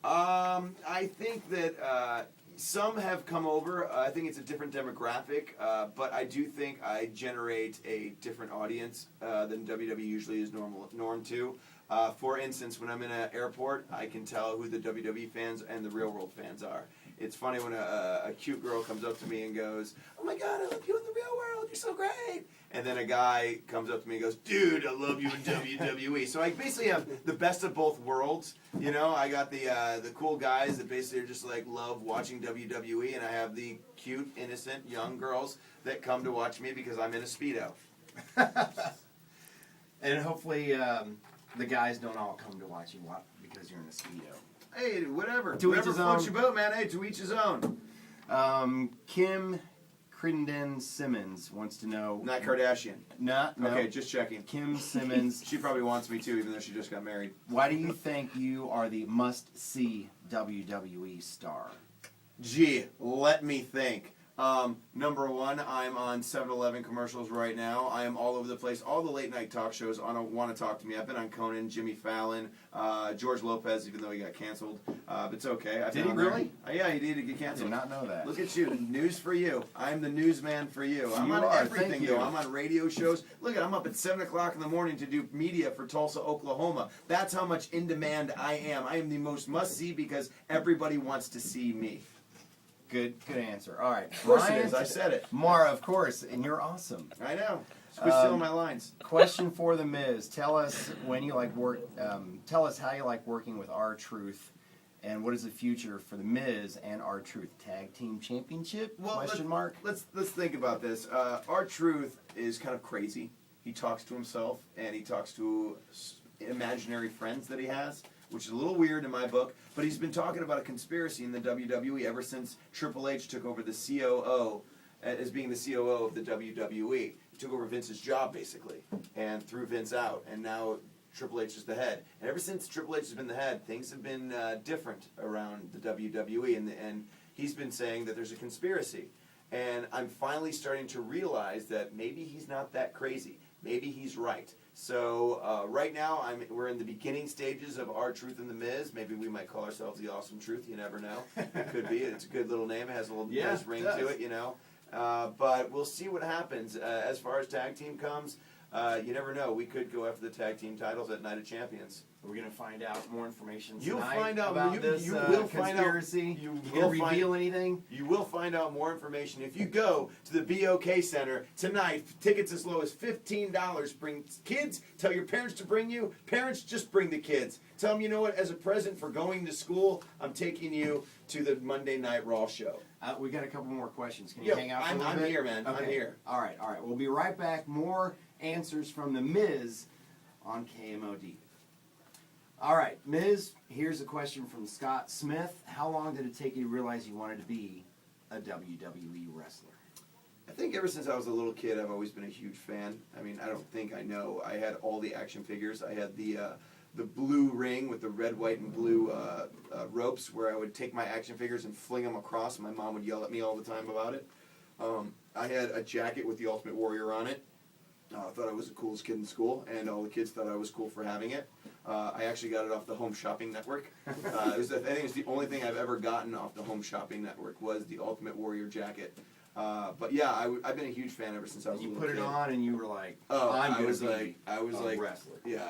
I think that some have come over. I think it's a different demographic, but I do think I generate a different audience than WWE usually is norm to. For instance, when I'm in an airport, I can tell who the WWE fans and the real world fans are. It's funny when a cute girl comes up to me and goes, "Oh my God, I love you in the real world. You're so great." And then a guy comes up to me and goes, "Dude, I love you in WWE." So I basically have the best of both worlds. You know, I got the cool guys that basically are just like love watching WWE, and I have the cute, innocent young girls that come to watch me because I'm in a Speedo. And hopefully the guys don't all come to watch you because you're in a Speedo. Hey, whatever. To each Whatever his floats own. your boat, man. Hey, to each his own. Kim Crittenden Simmons wants to know. Not Kardashian. No. Okay, just checking. Kim Simmons. She probably wants me too, even though she just got married. Why do you think you are the must-see WWE star? Gee, let me think. Number one, I'm on 7-Eleven commercials right now. I am all over the place. All the late night talk shows want to talk to me. I've been on Conan, Jimmy Fallon, George Lopez, even though he got canceled. But it's okay. Did he really? Yeah, he did get I canceled. did not know that. Look at you. News for you. I'm the newsman for you. I'm You on are. everything, Thank though. you. I'm on radio shows. Look, I'm up at 7 o'clock in the morning to do media for Tulsa, Oklahoma. That's how much in demand I am. I am the most must-see because everybody wants to see me. Good answer. All right. Of course it is. I said it. Mara, of course, and you're awesome. I know. Quit stealing my lines. Question for the Miz. Tell us when you like work. Tell us how you like working with R-Truth, and what is the future for the Miz and R-Truth Tag Team Championship? Question mark. Let's think about this. R-Truth is kind of crazy. He talks to himself, and he talks to imaginary friends that he has, which is a little weird in my book, but he's been talking about a conspiracy in the WWE ever since Triple H took over the COO, as being the COO of the WWE. He took over Vince's job, basically, and threw Vince out, and now Triple H is the head. And ever since Triple H has been the head, things have been different around the WWE, and he's been saying that there's a conspiracy. And I'm finally starting to realize that maybe he's not that crazy. Maybe he's right. So right now, we're in the beginning stages of R-Truth and the Miz. Maybe we might call ourselves the Awesome Truth. You never know. It could be. It's a good little name. It has a little nice ring to it, you know. But we'll see what happens. As far as tag team comes, you never know. We could go after the tag team titles at Night of Champions. We're going to find out more information tonight You'll find out about this you will conspiracy. Find out, you going to reveal anything? You will find out more information if you go to the BOK Center tonight. Tickets as low as $15. Bring kids. Tell your parents to bring you. Parents, just bring the kids. Tell them, you know what, as a present for going to school, I'm taking you to the Monday Night Raw show. We got a couple more questions. Can you hang out for a little bit? I'm here, man. Okay. I'm here. All right. We'll be right back. More answers from the Miz on KMOD. All right, Miz, here's a question from Scott Smith. How long did it take you to realize you wanted to be a WWE wrestler? I think ever since I was a little kid, I've always been a huge fan. I mean, I don't think I know. I had all the action figures. I had the blue ring with the red, white, and blue ropes where I would take my action figures and fling them across. My mom would yell at me all the time about it. I had a jacket with the Ultimate Warrior on it. I thought I was the coolest kid in school, and all the kids thought I was cool for having it. I actually got it off the Home Shopping Network. I think it's the only thing I've ever gotten off the Home Shopping Network was the Ultimate Warrior jacket. But yeah, I've been a huge fan ever since I was a little kid. You put it on and you were like, I was like wrestler. Yeah,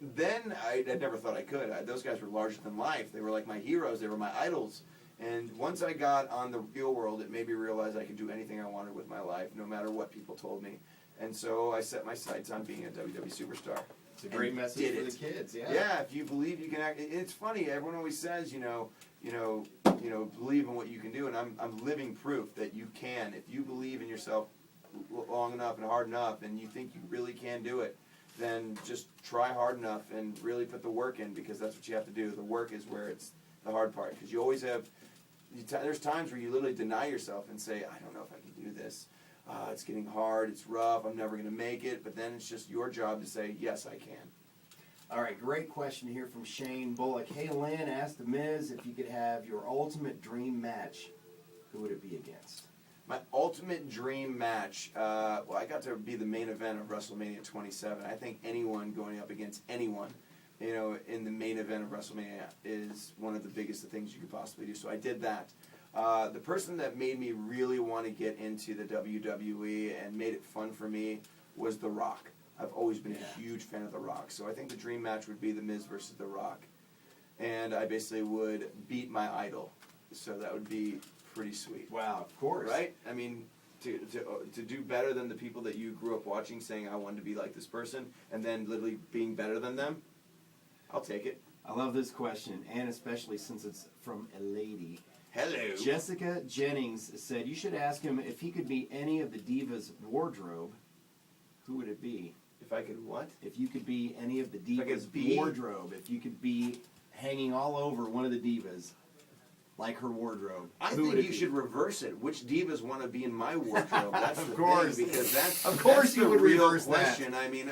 then I never thought I could. Those guys were larger than life. They were like my heroes. They were my idols. And once I got on the real world, it made me realize I could do anything I wanted with my life, no matter what people told me. And so I set my sights on being a WWE superstar. It's a great message for the kids. Yeah. Yeah, if you believe you can act. It's funny. Everyone always says, believe in what you can do, and I'm living proof that you can. If you believe in yourself long enough and hard enough, and you think you really can do it, then just try hard enough and really put the work in, because that's what you have to do. The work is where it's the hard part, because you always have. There's times where you literally deny yourself and say, I don't know if I can do this. It's getting hard. It's rough. I'm never going to make it. But then it's just your job to say, yes, I can. All right, great question here from Shane Bullock. Hey, Lynn, ask The Miz if you could have your ultimate dream match, who would it be against? My ultimate dream match, I got to be the main event of WrestleMania 27. I think anyone going up against anyone, in the main event of WrestleMania is one of the biggest things you could possibly do. So I did that. The person that made me really want to get into the WWE and made it fun for me was The Rock. I've always been a huge fan of The Rock. So I think the dream match would be The Miz versus The Rock. And I basically would beat my idol. So that would be pretty sweet. Wow, of course. Right? I mean, to do better than the people that you grew up watching, saying I wanted to be like this person, and then literally being better than them, I'll take it. I love this question, and especially since it's from a lady. Hello. Jessica Jennings said, you should ask him if he could be any of the Divas' wardrobe, who would it be? If I could what? If you could be any of the If I Divas' could be? wardrobe, if you could be hanging all over one of the Divas, like her wardrobe, I who would think it you be? should reverse it. Which divas want to be in my wardrobe? That's Of the course. thing, because Of course that's you the would real reverse that. question. I mean,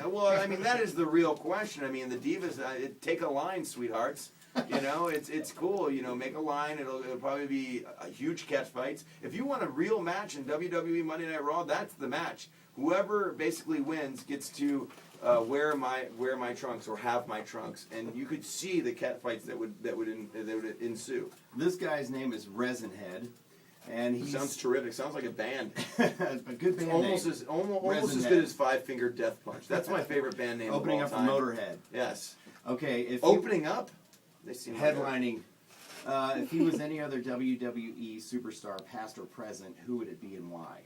that is the real question. I mean, the divas, take a line, sweethearts. You know, it's cool. You know, make a line. It'll probably be a huge catch fights. If you want a real match in WWE Monday Night Raw, that's the match. Whoever basically wins gets to wear my trunks or have my trunks, and you could see the cat fights that would ensue. This guy's name is Resinhead, and he Sounds terrific. Sounds like a band. a good band Almost name. as Resin good Head. as Five Finger Death Punch. That's my favorite band name. Opening of up all for time. Motorhead. Yes. Okay, if Opening up. They seem like headlining. If he was any other WWE superstar, past or present, who would it be and why?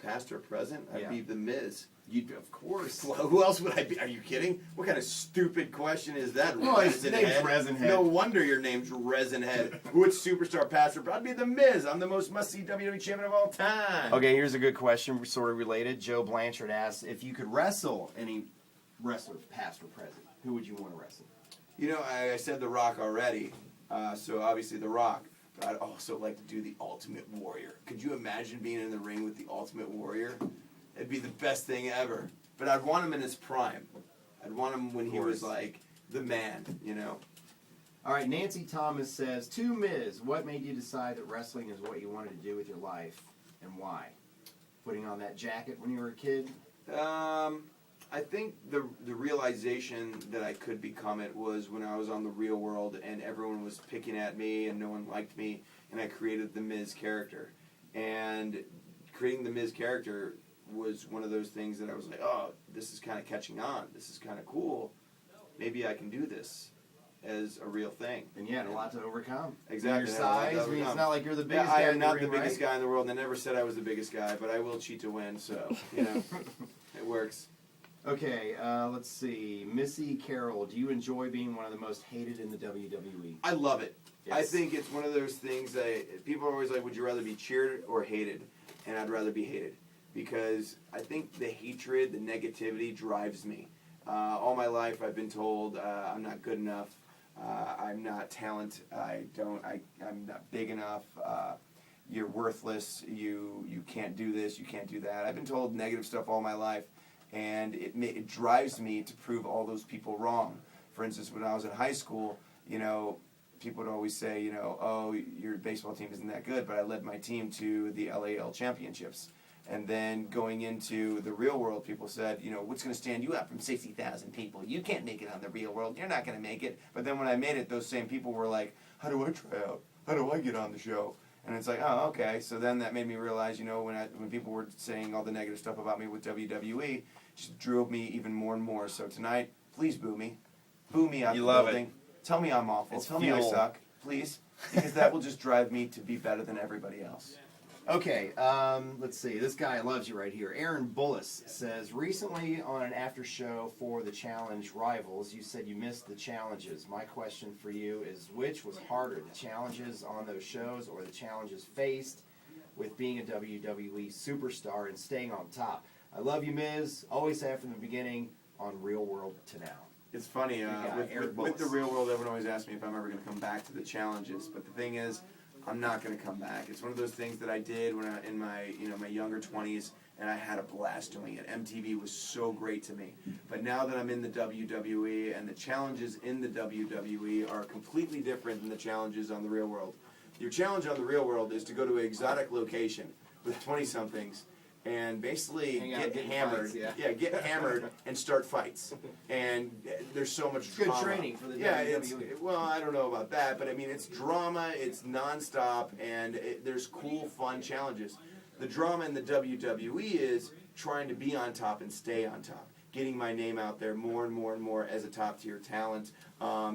past or present. I'd Yeah. be the Miz. You'd, of course. Well, who else would I be? Are you kidding? What kind of stupid question is that? Well, his name's Resinhead? Resinhead. No wonder your name's Resinhead. Which superstar pastor? I'd be the Miz. I'm the most must-see WWE champion of all time. Okay, here's a good question, sort of related. Joe Blanchard asks, if you could wrestle any wrestler, past or present, who would you want to wrestle? You know, I said The Rock already, so obviously The Rock. But I'd also like to do the Ultimate Warrior. Could you imagine being in the ring with the Ultimate Warrior? It'd be the best thing ever. But I'd want him in his prime. I'd want him when he was like the man, you know. All right, Nancy Thomas says, to Miz, what made you decide that wrestling is what you wanted to do with your life, and why? Putting on that jacket when you were a kid? I think the realization that I could become it was when I was on The Real World and everyone was picking at me and no one liked me, and I created the Miz character. And creating the Miz character was one of those things that I was like, oh, this is kind of catching on. This is kind of cool. Maybe I can do this as a real thing. And you had a lot to overcome. Exactly. Your size, I mean, it's not like you're the biggest Yeah, I guy am in not the the ring, biggest right? guy in the world. And I never said I was the biggest guy, but I will cheat to win, so, you know, it works. Okay, let's see. Missy Carroll, do you enjoy being one of the most hated in the WWE? I love it. Yes. I think it's one of those things that people are always like, would you rather be cheered or hated? And I'd rather be hated. Because I think the hatred, the negativity drives me. All my life I've been told I'm not good enough, I'm not talented, I'm not big enough, you're worthless, you can't do this, you can't do that. I've been told negative stuff all my life. And it drives me to prove all those people wrong. For instance, when I was in high school, you know, people would always say, you know, oh, your baseball team isn't that good, but I led my team to the LAL championships. And then going into the real world, people said, you know, what's going to stand you out from 60,000 people? You can't make it on the real world. You're not going to make it. But then when I made it, those same people were like, how do I try out? How do I get on the show? And it's like, oh, okay. So then that made me realize, you know, when people were saying all the negative stuff about me with WWE, it just drove me even more and more. So tonight, please boo me. Boo me out You the love building. it. Tell me I'm awful. It's Tell me I fuel. suck, please. Because that will just drive me to be better than everybody else. Okay, let's see. This guy loves you right here. Aaron Bullis says, recently on an after show for the Challenge Rivals, you said you missed the challenges. My question for you is, which was harder, the challenges on those shows or the challenges faced with being a WWE superstar and staying on top? I love you, Miz. Always have from the beginning on Real World to now. It's funny, Eric with the Bullis. real world, everyone always asks me if I'm ever going to come back to the challenges. But the thing is, I'm not going to come back. It's one of those things that I did when in my my younger 20s, and I had a blast doing it. MTV was so great to me. But now that I'm in the WWE, and the challenges in the WWE are completely different than the challenges on the real world. Your challenge on the real world is to go to an exotic location with 20-somethings and basically Hang out, get get in hammered. fights, yeah. Get hammered and start fights. And there's so much It's good drama. training for the It's, WWE. well, I don't know about that, but I mean, it's drama, it's nonstop, and there's cool, fun challenges. The drama in the WWE is trying to be on top and stay on top. Getting my name out there more and more and more as a top-tier talent,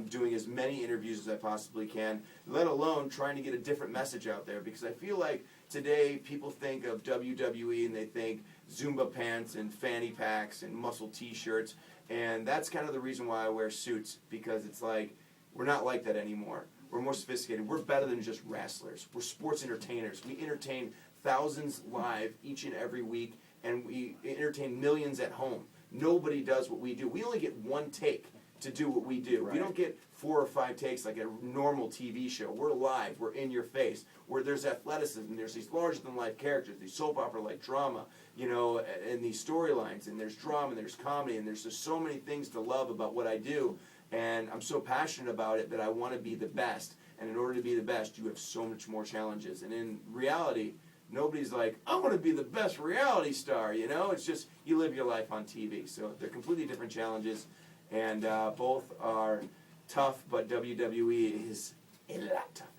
doing as many interviews as I possibly can, let alone trying to get a different message out there. Because I feel like today people think of WWE and they think Zumba pants and fanny packs and muscle T-shirts, and that's kind of the reason why I wear suits, because it's like, we're not like that anymore. We're more sophisticated. We're better than just wrestlers. We're sports entertainers. We entertain thousands live each and every week, and we entertain millions at home. Nobody does what we do. We only get one take to do what we do. Right. We don't get 4 or 5 takes like a normal TV show. We're live. We're in your face. Where there's athleticism, there's these larger-than-life characters, these soap opera-like drama, you know, and these storylines, and there's drama, and there's comedy, and there's just so many things to love about what I do. And I'm so passionate about it that I want to be the best. And in order to be the best, you have so much more challenges. And in reality, nobody's like, I want to be the best reality star, you know? It's just, you live your life on TV. So they're completely different challenges, and both are tough, but WWE is a lot tougher.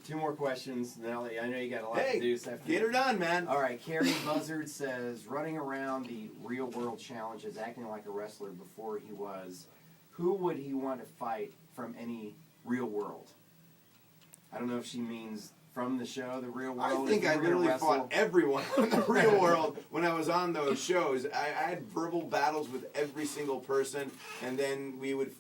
2 more questions, Nelly. I know you got a lot to do this afternoon. Get her done, man. All right, Carrie Buzzard says, running around the real world challenges, acting like a wrestler before he was, who would he want to fight from any real world? I don't know if she means from the show, the real world. I think I literally fought everyone in the real world when I was on those shows. I had verbal battles with every single person, and then we would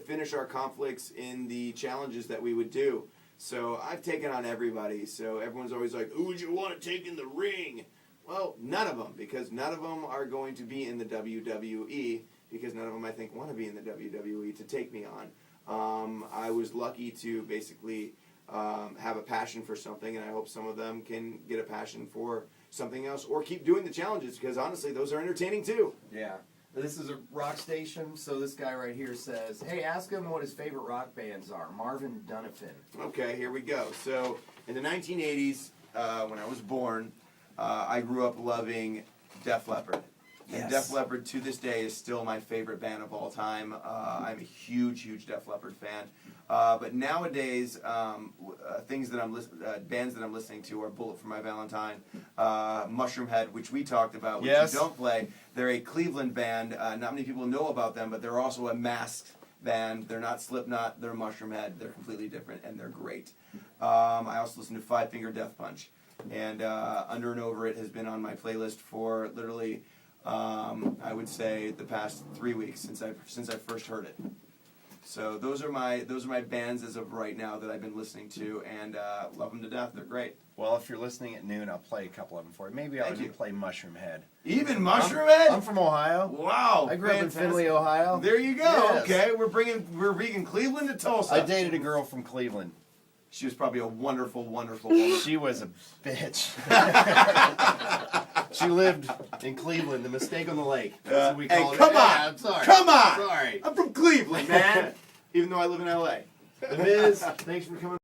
finish our conflicts in the challenges that we would do. So I've taken on everybody. So everyone's always like, who would you want to take in the ring? Well, none of them, because none of them are going to be in the WWE, because none of them, I think, want to be in the WWE to take me on. I was lucky to basically have a passion for something, and I hope some of them can get a passion for something else, or keep doing the challenges, because honestly, those are entertaining too. Yeah. This is a rock station, so this guy right here says, hey, ask him what his favorite rock bands are. Marvin Dunafin. Okay, here we go. So, in the 1980s, when I was born, I grew up loving Def Leppard. Yes. And Def Leppard, to this day, is still my favorite band of all time. I'm a huge, huge Def Leppard fan. But nowadays, bands that I'm listening to are Bullet for My Valentine, Mushroom Head, which we talked about, which Yes. you don't play. They're a Cleveland band. Not many people know about them, but they're also a masked band. They're not Slipknot. They're Mushroom Head. They're completely different, and they're great. I also listen to Five Finger Death Punch, and Under and Over It has been on my playlist for literally, I would say, the past 3 weeks since I first heard it. So those are my bands as of right now that I've been listening to, and love them to death. They're great. Well, if you're listening at noon, I'll play a couple of them for you. Maybe I'll Thank you. play Mushroom Head. Even Mushroom Head? I'm from Ohio. Wow! I grew up in fantastic. Findlay, Ohio. There you go. Yes. Okay, we're bringing Cleveland to Tulsa. I dated a girl from Cleveland. She was probably a wonderful, wonderful woman. She was a bitch. She lived in Cleveland, the Mistake on the Lake. That's what we Hey, call it. come Yeah, on! I'm sorry. Come on! Sorry. I'm from Cleveland, man. Even though I live in LA. The Miz, thanks for coming